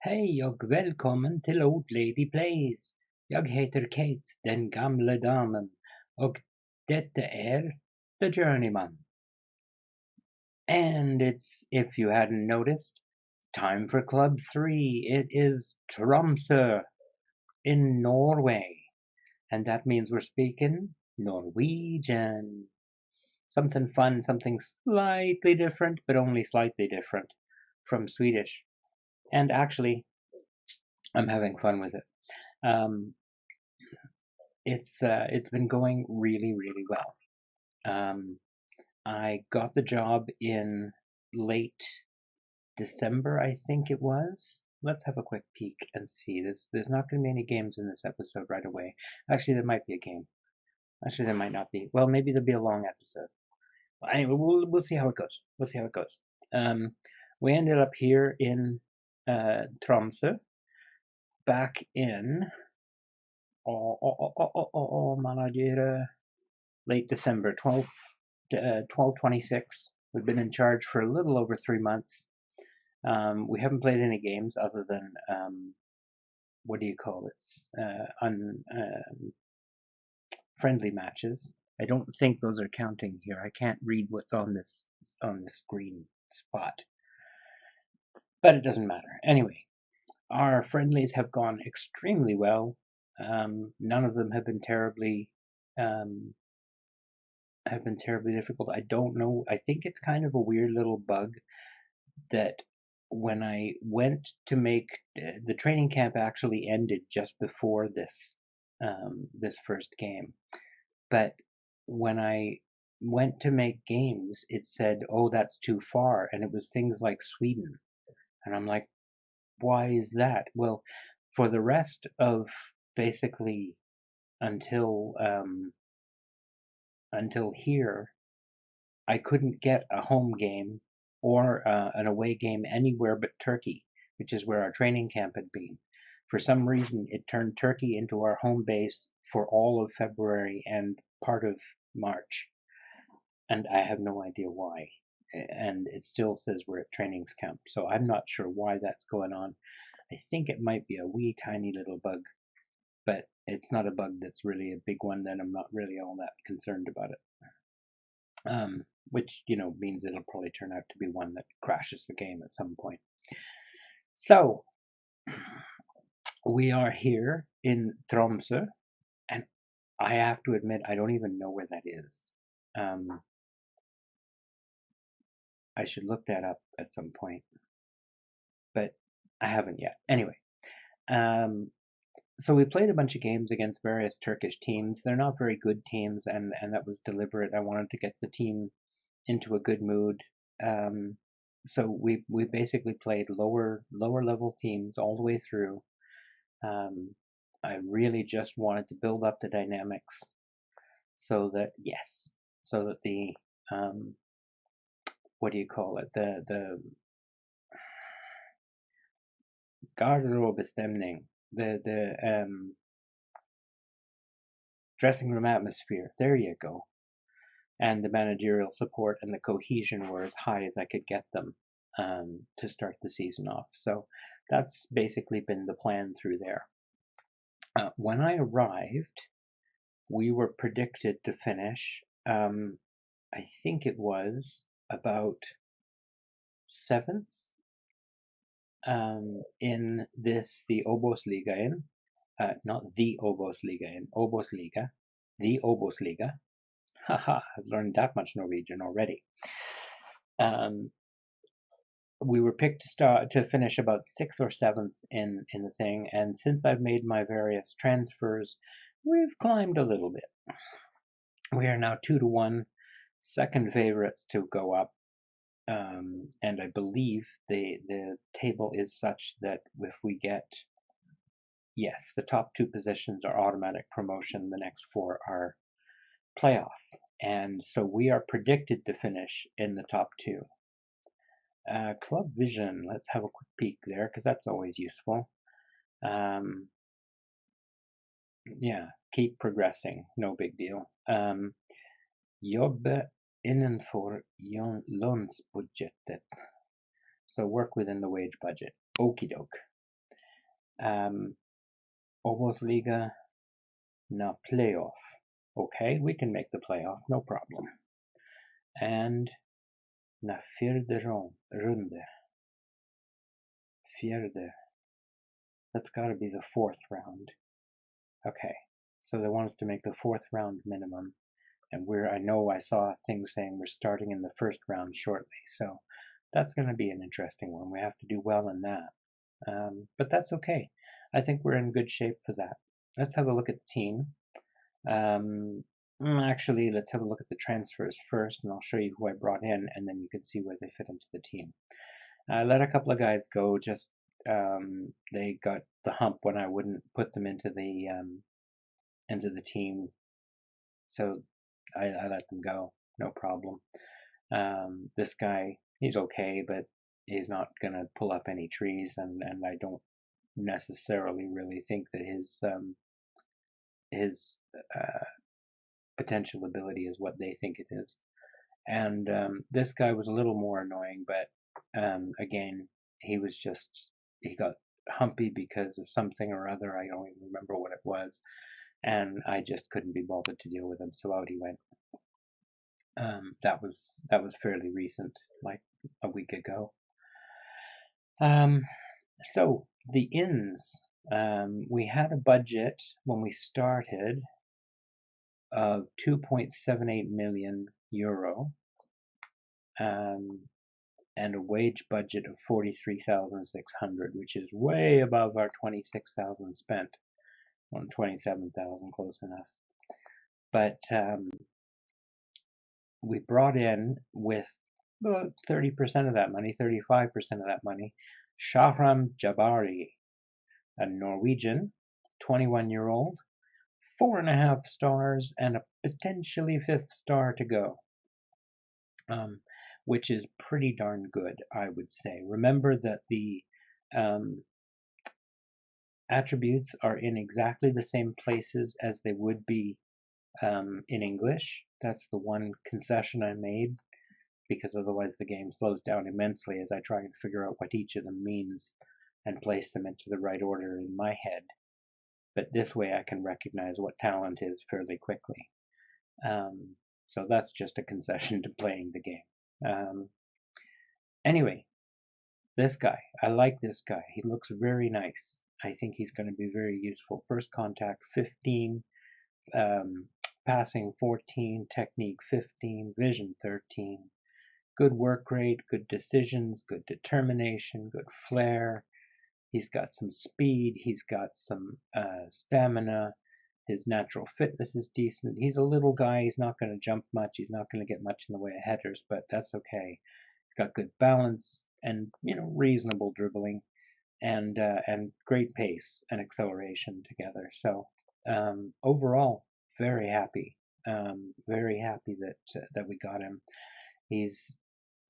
Hej och välkommen till Old Lady Plays. Jag heter Kate, den gamla damen, och detta är The Journeyman. And it's, if you hadn't noticed, time for Club 3. It is Tromso in Norway. And that means we're speaking Norwegian. Something fun, something slightly different, but only slightly different from Swedish. And actually, I'm having fun with it. It's been going really well. I got the job in late December, I think it was. Let's have a quick peek and see. There's not going to be any games in this episode right away. Actually, there might be a game. Actually, there might not be. Well, maybe there'll be a long episode. Anyway, we'll see how it goes. We'll see how it goes. We ended up here in Tromso back in late December, 12/26. We've been in charge for a little over 3 months. We haven't played any games other than what do you call it? Friendly matches. I don't think those are counting here. I can't read what's on this screen spot, but it doesn't matter. Anyway, our friendlies have gone extremely well. None of them have been terribly difficult. I don't know. I think it's kind of a weird little bug that when I went to make the training camp actually ended just before this first game, but when I went to make games, it said, "Oh, that's too far," and it was things like Sweden, and I'm like, "Why is that?" Well, for the rest of basically until here, I couldn't get a home game or an away game anywhere but Turkey, which is where our training camp had been. For some reason, it turned Turkey into our home base for all of February and part of March, and I have no idea why. And it still says we're at trainings camp, so I'm not sure why that's going on. I think it might be a wee tiny little bug, but it's not a bug that's really a big one, then I'm not really all that concerned about it. Which, means it'll probably turn out to be one that crashes the game at some point. So, we are here in Tromso, and I have to admit, I don't even know where that is. I should look that up at some point, but I haven't yet. Anyway, so we played a bunch of games against various Turkish teams. They're not very good teams, and that was deliberate. I wanted to get the team into a good mood. So we basically played lower level teams all the way through. I really just wanted to build up the dynamics so that the what do you call it, the garderobestämning, the dressing room atmosphere, there you go, and the managerial support and the cohesion were as high as I could get them to start the season off. So that's basically been the plan through there. When I arrived, we were predicted to finish, I think it was about 7th in the Obosliga, not the Obosliga, Obosliga, the Obosliga. Haha, I've learned that much Norwegian already. We were picked to finish about 6th or 7th in the thing, and since I've made my various transfers, we've climbed a little bit. We are now 2-1, second favorites to go up, and I believe the table is such that if we get, yes, the top 2 positions are automatic promotion, the next 4 are playoff, and so we are predicted to finish in the top 2. Club Vision, let's have a quick peek there, because that's always useful. Yeah, keep progressing, no big deal. Jobbe innenfor lönsbudgetet. So work within the wage budget. Okie doke. Oberliga na playoff. Okay, we can make the playoff, no problem. And na fjärde runde. Fjärde. That's got to be the fourth round. Okay, so they want us to make the fourth round minimum. And I know I saw things saying we're starting in the first round shortly. So that's going to be an interesting one. We have to do well in that. But that's okay. I think we're in good shape for that. Let's have a look at the team. Actually, let's have a look at the transfers first, and I'll show you who I brought in, and then you can see where they fit into the team. I let a couple of guys go. Just they got the hump when I wouldn't put them into the team, so I let them go. No problem. This guy, he's okay, but he's not gonna pull up any trees, and I don't necessarily really think that his potential ability is what they think it is. And this guy was a little more annoying, but again, he got humpy because of something or other. I don't even remember what it was, and I just couldn't be bothered to deal with him, so out he went. That was fairly recent, like a week ago. So the inns, we had a budget when we started of 2.78 million euro, and a wage budget of 43,600, which is way above our 26,000 spent. On 27,000, close enough. But we brought in with about 30% of that money, 35% of that money, Shahram Jabari, a Norwegian, 21-year-old, 4.5 stars, and a potentially 5th star to go, which is pretty darn good, I would say. Remember that the attributes are in exactly the same places as they would be in English. That's the one concession I made, because otherwise the game slows down immensely as I try and figure out what each of them means and place them into the right order in my head. But this way I can recognize what talent is fairly quickly. So that's just a concession to playing the game. Anyway, this guy, I like this guy. He looks very nice. I think he's going to be very useful. First contact 15, passing 14, technique 15, vision 13. Good work rate, good decisions, good determination, good flair. He's got some speed, he's got some stamina. His natural fitness is decent. He's a little guy, he's not going to jump much, he's not going to get much in the way of headers, but that's okay. He's got good balance and, reasonable dribbling, and great pace and acceleration together. So overall, very happy. Very happy that we got him. He's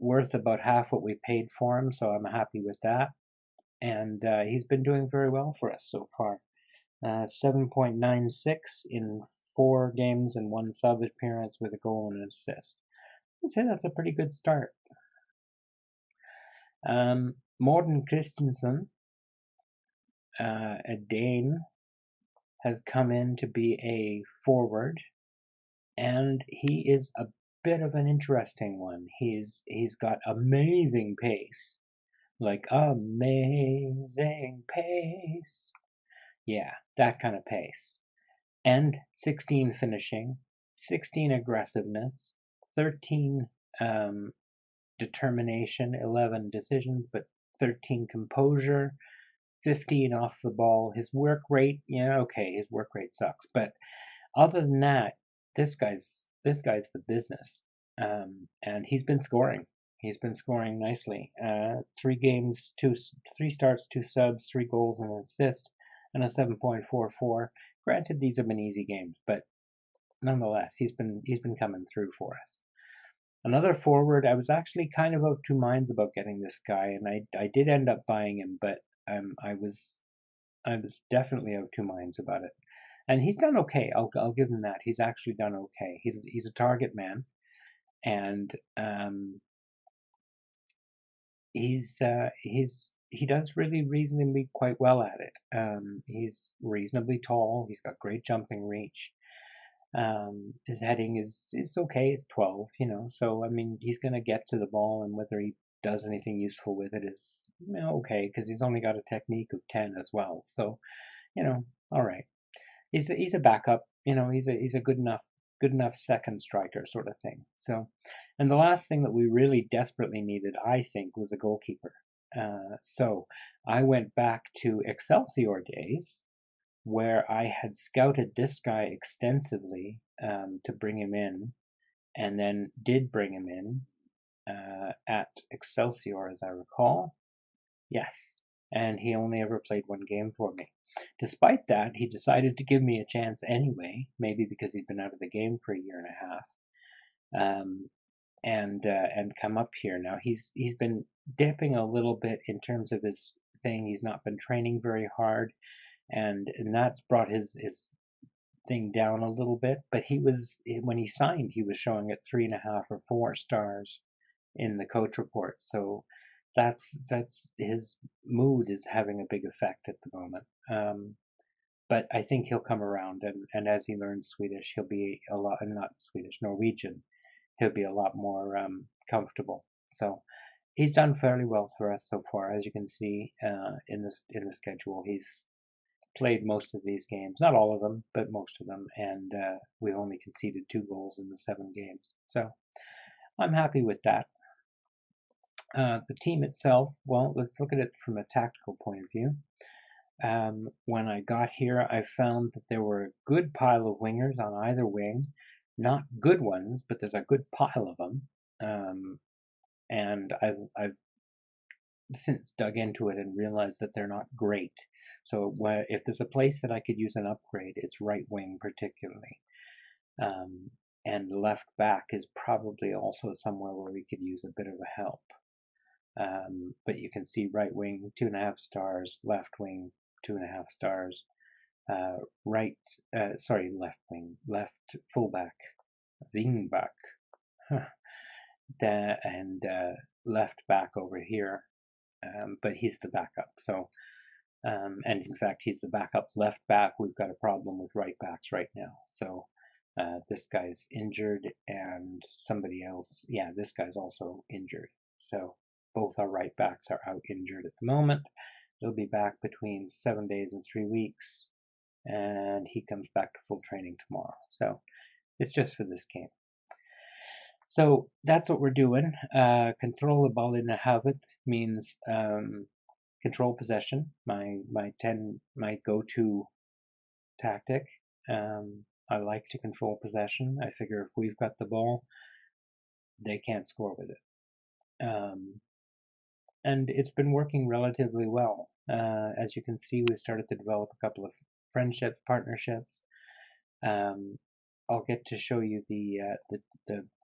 worth about half what we paid for him, so I'm happy with that. And he's been doing very well for us so far. 7.96 in 4 games and 1 sub appearance with a goal and an assist. I'd say that's a pretty good start. Morten Christensen, a Dane, has come in to be a forward, and he is a bit of an interesting one. He's got amazing pace, like amazing pace. Yeah, that kind of pace. And 16 finishing, 16 aggressiveness, 13 determination, 11 decisions, but 13 composure, 15 off the ball. His work rate, okay, his work rate sucks, but other than that, this guy's the business, and he's been scoring. He's been scoring nicely. 3 games, 3 starts, 2 subs, 3 goals and an assist, and a 7.44. Granted, these have been easy games, but nonetheless, he's been coming through for us. Another forward, I was actually kind of of 2 minds about getting this guy, and I did end up buying him, but I was definitely of 2 minds about it. And he's done okay. I'll give him that. He's actually done okay. He's a target man, and he's he does really reasonably quite well at it. He's reasonably tall. He's got great jumping reach. His heading is okay. It's 12, So I mean, he's gonna get to the ball, and whether he does anything useful with it is okay, because he's only got a technique of 10 as well. So all right. He's a backup. He's a good enough second striker sort of thing. So, and the last thing that we really desperately needed, I think, was a goalkeeper. So I went back to Excelsior days, where I had scouted this guy extensively to bring him in, and then did bring him in at Excelsior, as I recall. Yes, and he only ever played one game for me. Despite that, he decided to give me a chance anyway, maybe because he'd been out of the game for a year and a half, and come up here. Now he's been dipping a little bit in terms of his thing. He's not been training very hard, and that's brought his thing down a little bit. But when he signed, he was showing at 3.5 or 4 stars in the coach report. So that's his mood is having a big effect at the moment. But I think he'll come around, and as he learns Swedish, he'll be a lot, not Swedish, Norwegian. He'll be a lot more comfortable. So he's done fairly well for us so far, as you can see in the schedule. He's played most of these games, not all of them, but most of them, and we only conceded 2 goals in the 7 games. So I'm happy with that. The team itself, well, let's look at it from a tactical point of view. When I got here, I found that there were a good pile of wingers on either wing. Not good ones, but there's a good pile of them. And I've since dug into it and realized that they're not great. So if there's a place that I could use an upgrade, it's right wing particularly. And left back is probably also somewhere where we could use a bit of a help. But you can see right wing 2.5 stars, left wing 2.5 stars, left wing, left fullback, wingback, and left back over here. But he's the backup. So, and in fact, he's the backup left back. We've got a problem with right backs right now. So this guy's injured, and somebody else, this guy's also injured. So both our right backs are out injured at the moment. He'll be back between 7 days and 3 weeks, and he comes back to full training tomorrow. So it's just for this game. So that's what we're doing. Control the ball in the habit means control possession. My go-to tactic. I like to control possession. I figure if we've got the ball, they can't score with it. And it's been working relatively well. As you can see, we've started to develop a couple of friendships, partnerships. I'll get to show you the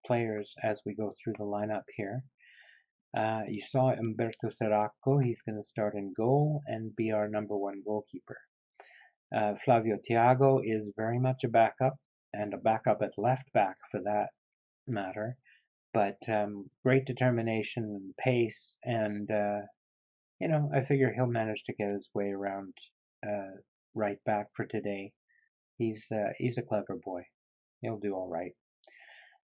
players as we go through the lineup here. You saw Umberto Serracco. He's going to start in goal and be our #1 goalkeeper. Flavio Thiago is very much a backup, and a backup at left back for that matter. But great determination and pace, and I figure he'll manage to get his way around right back for today. He's a clever boy. He'll do all right.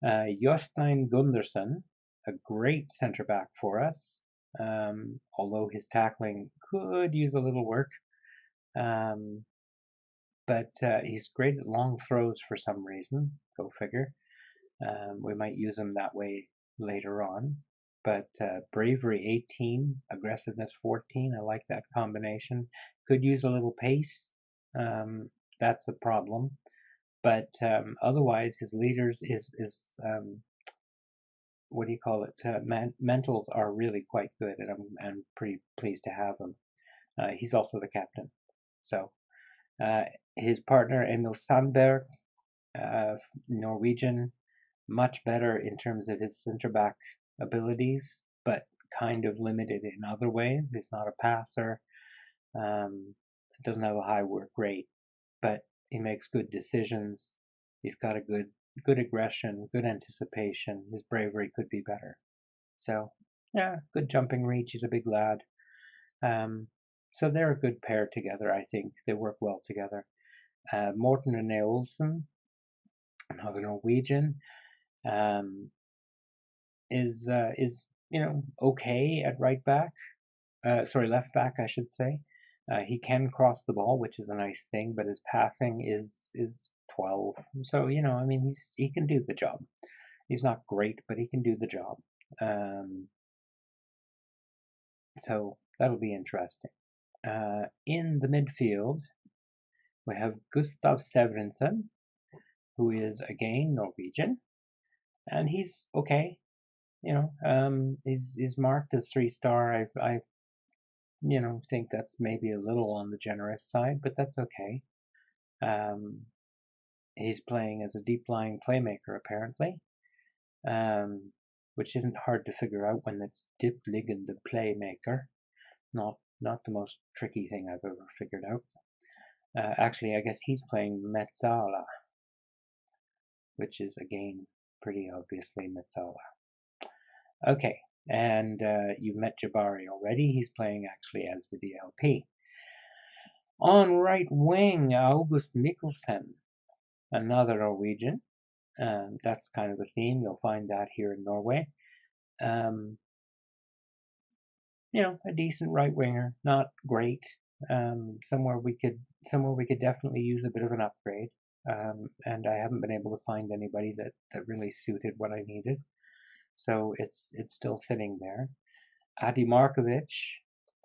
Jostein Gundersen, a great centre back for us, although his tackling could use a little work. But he's great at long throws for some reason. Go figure. We might use him that way later on. But bravery 18, aggressiveness 14. I like that combination. Could use a little pace. That's a problem. But otherwise, his leaders is what do you call it? Mentals are really quite good, and I'm pretty pleased to have him. He's also the captain. So his partner Emil Sandberg, Norwegian, much better in terms of his centre back abilities, but kind of limited in other ways. He's not a passer. Doesn't have a high work rate, but he makes good decisions. He's got a good aggression, good anticipation. His bravery could be better. So, yeah, good jumping reach. He's a big lad. So they're a good pair together, I think. They work well together. Morten and Olsen, another Norwegian, um, is okay at right back. Left back, I should say. He can cross the ball, which is a nice thing, but his passing is 12. So I mean, he can do the job. He's not great, but he can do the job. So that'll be interesting. In the midfield, we have Gustav Severinsen, who is again Norwegian, and he's okay. He's marked as 3-star. I think that's maybe a little on the generous side, but that's okay. He's playing as a deep-lying playmaker, apparently, which isn't hard to figure out when it's diep-liggende playmaker. Not the most tricky thing I've ever figured out. Actually, I guess he's playing Metsala, which is, again, pretty obviously Metsala. Okay, and you've met Jabari already. He's playing actually as the DLP. On right wing, August Mikkelsen, another Norwegian. That's kind of the theme. You'll find that here in Norway. A decent right winger, not great. Somewhere we could definitely use a bit of an upgrade. And I haven't been able to find anybody that really suited what I needed. So it's still sitting there. Adi Markovic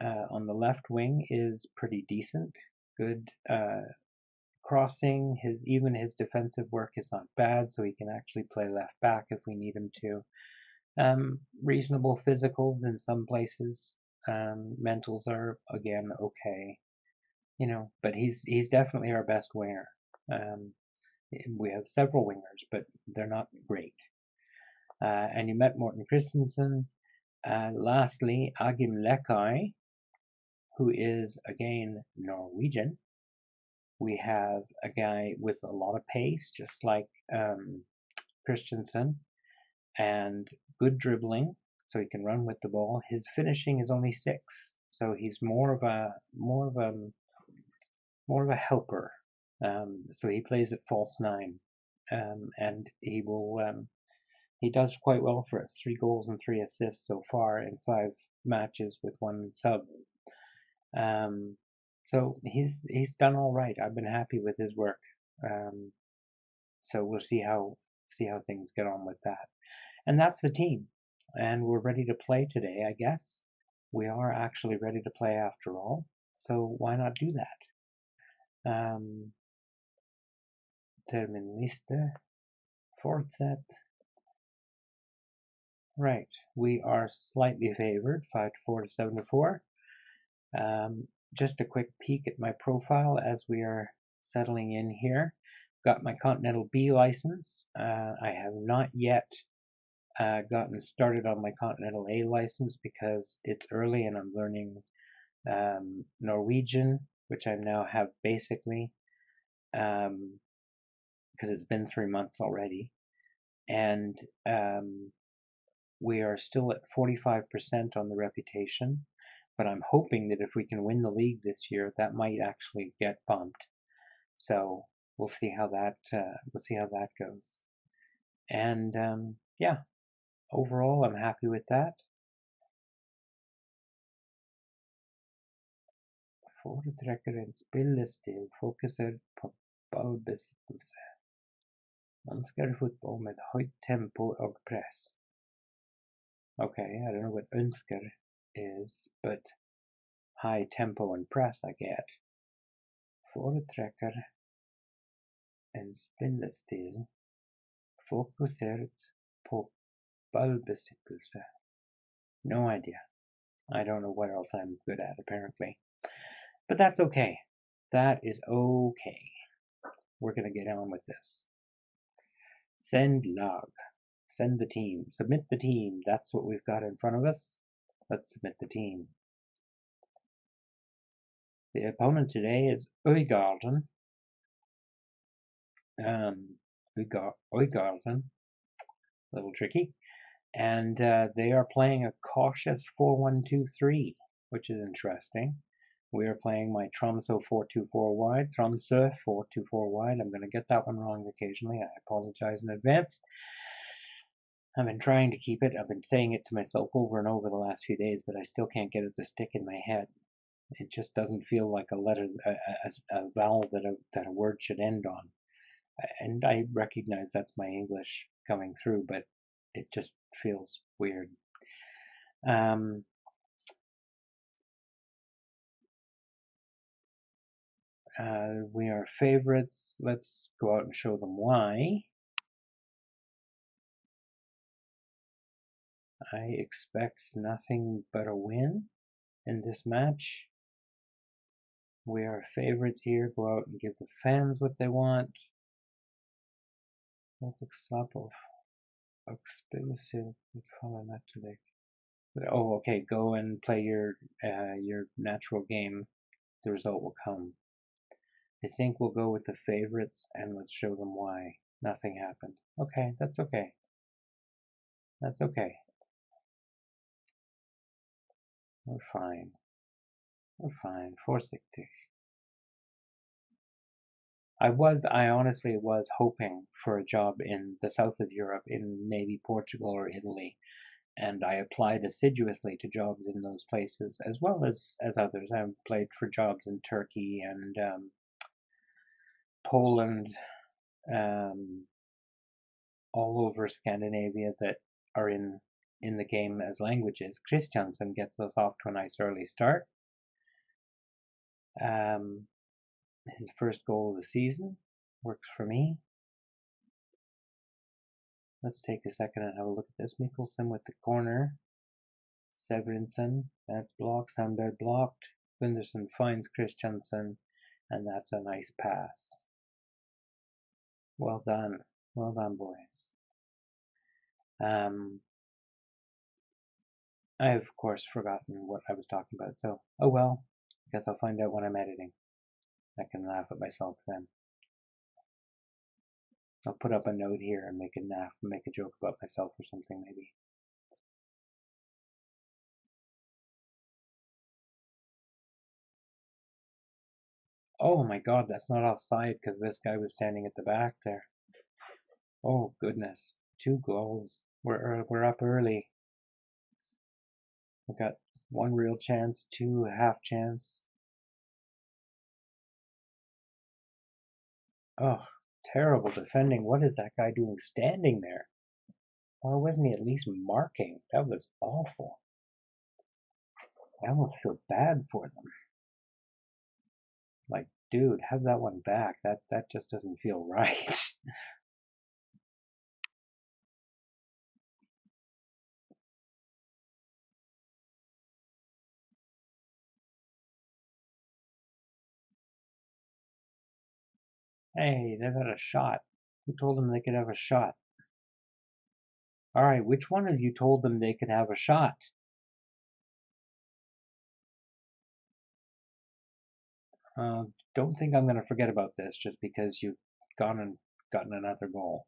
on the left wing is pretty decent. Good crossing. Even his defensive work is not bad, so he can actually play left back if we need him to. Reasonable physicals in some places. Mentals are again okay, but he's definitely our best winger. We have several wingers, but they're not great. And you met Morten Christensen. Lastly, Agim Lekai, who is again Norwegian. We have a guy with a lot of pace, just like Christensen, and good dribbling, so he can run with the ball. His finishing is only 6, so he's more of a helper. So he plays at false 9, and he does quite well for us. 3 goals and 3 assists so far in 5 matches with 1 sub. So he's done all right. I've been happy with his work. So we'll see how things get on with that. And that's the team. And we're ready to play today, I guess. We are actually ready to play after all. So why not do that? Terminliste. Fortset. Right. We are slightly favored, 5-4 to 7-4. Just a quick peek at my profile as we are settling in here. Got my Continental B license. I have not yet gotten started on my Continental A license because it's early and I'm learning Norwegian, which I now have basically, because it's been 3 months already. And we are still at 45% on the reputation, but I'm hoping that if we can win the league this year, that might actually get bumped. So we'll see how that goes. And yeah, overall, I'm happy with that. Foretrekker en spillestil fokuserer på ballbesittelse. Ønsker fotball med høyt tempo og press. Okay, I don't know what ønsker is, but high tempo and press I get. Foretrekker en spillestil fokusert på ballbesittelse. No idea. I don't know what else I'm good at, apparently. But that's okay. That is okay. We're going to get on with this. Send log. Send the team. Submit the team. That's what we've got in front of us. Let's submit the team. The opponent today is Øygarden. Øygarden. A little tricky. And they are playing a cautious 4-1-2-3. which is interesting. We are playing my Tromso 424 wide, Tromso 424 wide. I'm going to get that one wrong occasionally. I apologize in advance. I've been trying to keep it. I've been saying it to myself over and over the last few days, but I still can't get it to stick in my head. It just doesn't feel like a letter, a vowel that a word should end on. And I recognize that's my English coming through, but it just feels weird. We are favorites. Let's go out and show them why. I expect nothing but a win in this match. We are favorites here. Go out and give the fans what they want. Oh, okay. Go and play your natural game. The result will come. I think we'll go with the favorites and let's show them why nothing happened. Okay, that's okay. That's okay. We're fine. We're fine. Vorsichtig. I honestly was hoping for a job in the south of Europe, in maybe Portugal or Italy, and I applied assiduously to jobs in those places as well as others. I applied for jobs in Turkey and Poland, all over Scandinavia that are in the game as languages. Christiansen gets us off to a nice early start. His first goal of the season works for me. Let's take a second and have a look at this. Mikkelsen with the corner. Severinsen, that's blocked. Sandberg blocked. Gunderson finds Christiansen, and that's a nice pass. Well done. Well done, boys. I have, of course, forgotten what I was talking about, so oh well. I guess I'll find out when I'm editing. I can laugh at myself then. I'll put up a note here and make a joke about myself or something maybe. Oh my god, that's not offside because this guy was standing at the back there. Oh goodness, 2 goals. We're up early. We've got 1 real chance, 2 half chance. Oh, terrible defending. What is that guy doing standing there? Why wasn't he at least marking? That was awful. I almost feel bad for them. Like, dude, have that one back. That just doesn't feel right. Hey, they've had a shot. Who told them they could have a shot? Alright, which one of you told them they could have a shot? Don't think I'm going to forget about this just because you've gone and gotten another goal.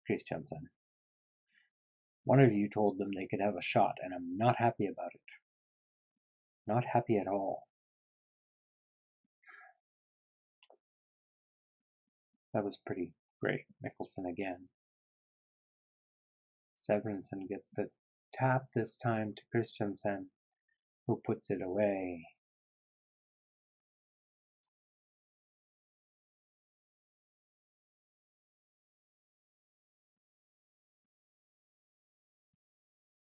Christiansen. One of you told them they could have a shot, and I'm not happy about it. Not happy at all. That was pretty great. Mikkelsen again. Severinsen gets the tap this time to Christiansen, who puts it away.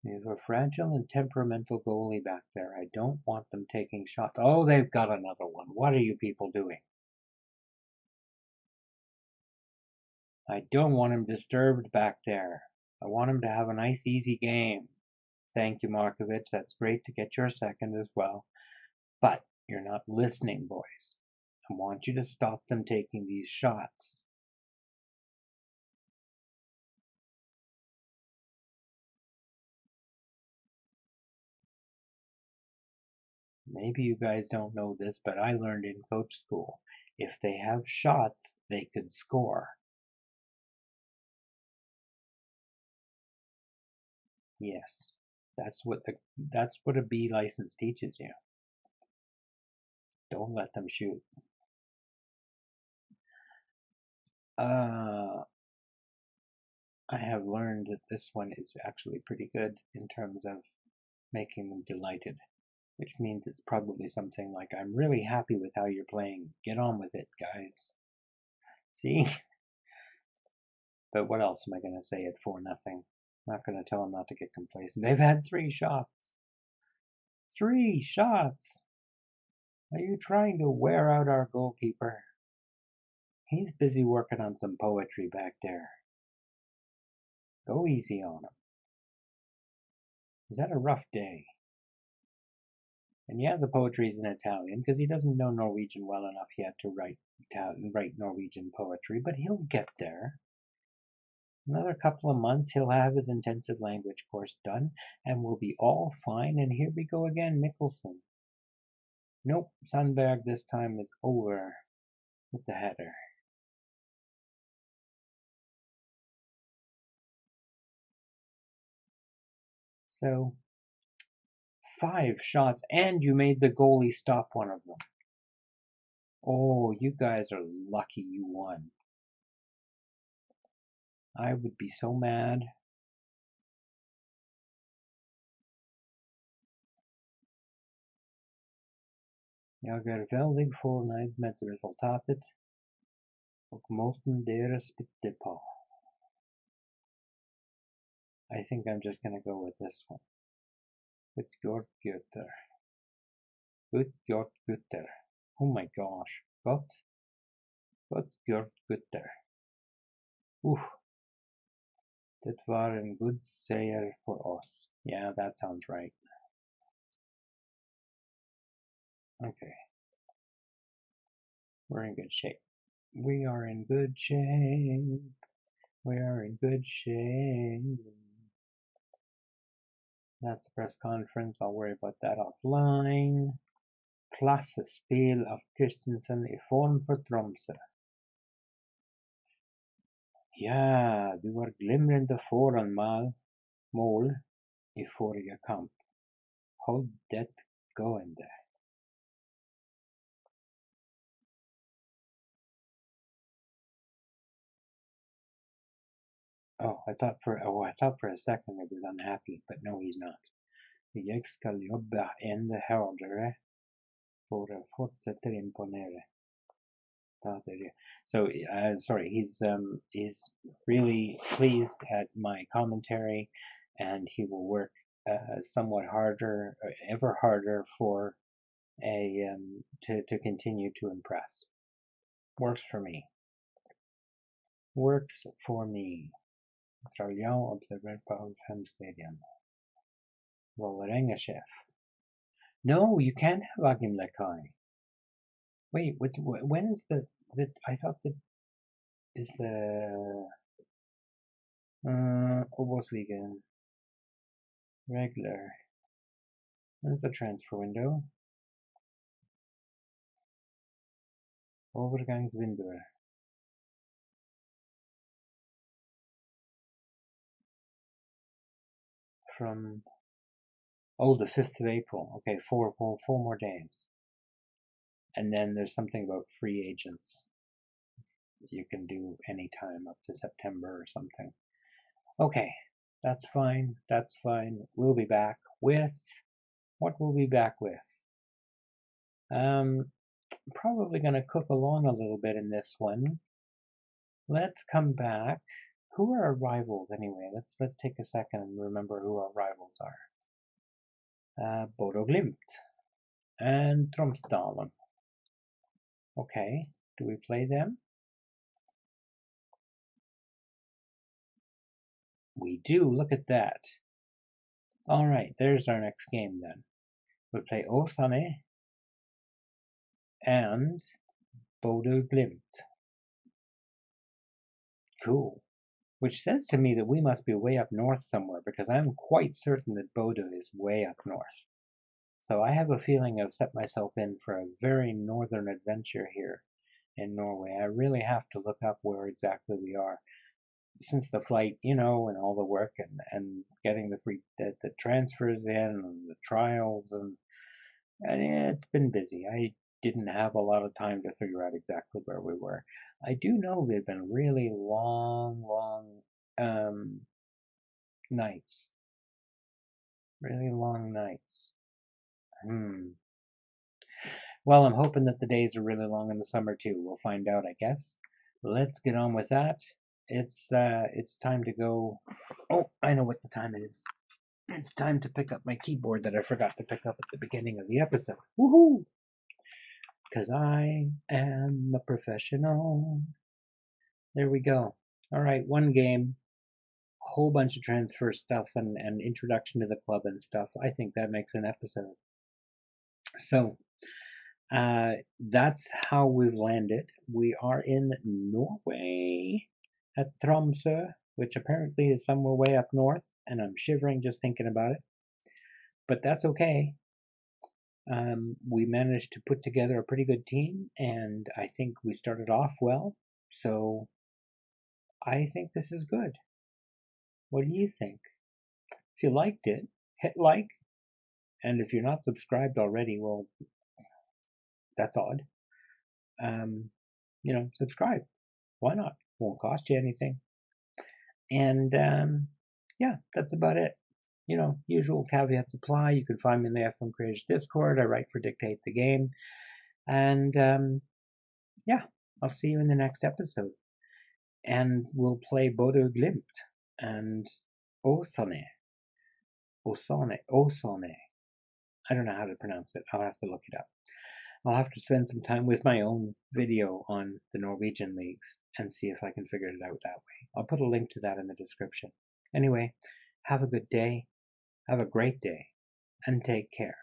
We have a fragile and temperamental goalie back there. I don't want them taking shots. Oh, they've got another one. What are you people doing? I don't want him disturbed back there. I want him to have a nice, easy game. Thank you, Markovich. That's great to get your second as well. But you're not listening, boys. I want you to stop them taking these shots. Maybe you guys don't know this, but I learned in coach school. If they have shots, they could score. Yes, That's what a B license teaches you. Don't let them shoot. I have learned that this one is actually pretty good in terms of making them delighted, which means it's probably something like, I'm really happy with how you're playing. Get on with it, guys. See? But what else am I going to say at 4-0? I'm not going to tell them not to get complacent. They've had 3 shots. 3 shots! Are you trying to wear out our goalkeeper? He's busy working on some poetry back there. Go easy on him. He's had a rough day. And yeah, the poetry's in Italian, because he doesn't know Norwegian well enough yet to write Norwegian poetry, but he'll get there. Another couple of months, he'll have his intensive language course done, and we'll be all fine, and here we go again, Mikkelsen. Nope, Sandberg this time is over with the header. So, 5 shots, and you made the goalie stop one of them. Oh, you guys are lucky you won. I would be so mad. Jag är väldigt förnöjd med resultatet och måten deras bytte på. I think I'm just going to go with this one. Utgjort gutter. Utgjort gutter. Oh my gosh. Utgjort gutter. Det var en god seger för oss. Yeah, that sounds right. Okay. We're in good shape. We are in good shape. We are in good shape. That's a press conference. I'll worry about that offline. Klassespel av Christensen i form för Tromso. Ja, du var glimrande foran mål i förra kamp. Håll det gående. I thought for a second I was unhappy, but no, he's not. Jag ska jobba ännu hårdare för att fortsätta imponera. So, sorry, he's really pleased at my commentary, and he will work somewhat harder, ever harder, for to continue to impress. Works for me. Works for me. Australian observer på Stadium. Vålerenga-chef. No, you can't have Agim Lekai. Wait, when is the I thought that is the Obosliga regular. When's the transfer window? Overgangsvinduer. From the 5th of April. Okay, four more days. And then there's something about free agents. You can do any time up to September or something. Okay, that's fine. That's fine. We'll be back with what we'll be back with. Probably going to cook along a little bit in this one. Let's come back. Who are our rivals anyway? Let's take a second and remember who our rivals are. Bodo Glimt and Tromsdalen. Okay, do we play them? We do, look at that. Alright, there's our next game then. We'll play Åsane and Bodo Glimt. Cool. Which says to me that we must be way up north somewhere, because I'm quite certain that Bodo is way up north. So I have a feeling I've set myself in for a very northern adventure here in Norway. I really have to look up where exactly we are. since the flight, and all the work and getting the transfers in and the trials and it's been busy. I didn't have a lot of time to figure out exactly where we were. I do know they've been really long nights. Really long nights. Well, I'm hoping that the days are really long in the summer too. We'll find out, I guess. Let's get on with that. It's time to go. Oh, I know what the time is. It's time to pick up my keyboard that I forgot to pick up at the beginning of the episode. Woohoo! Because I am a professional. There we go. All right, one game, a whole bunch of transfer stuff and introduction to the club and stuff. I think that makes an episode. So, that's how we've landed. We are in Norway at Tromso, which apparently is somewhere way up north, and I'm shivering just thinking about it. But that's okay. We managed to put together a pretty good team, and I think we started off well. So I think this is good. What do you think? If you liked it, hit like. And if you're not subscribed already, well, that's odd. Subscribe. Why not? Won't cost you anything. And yeah, that's about it. Usual caveats apply. You can find me in the F1 Creators Discord. I write for Dictate the Game. And yeah, I'll see you in the next episode. And we'll play Bodo Glimt and Osane. Osane. I don't know how to pronounce it. I'll have to look it up. I'll have to spend some time with my own video on the Norwegian leagues and see if I can figure it out that way. I'll put a link to that in the description. Anyway, have a good day, have a great day, and take care.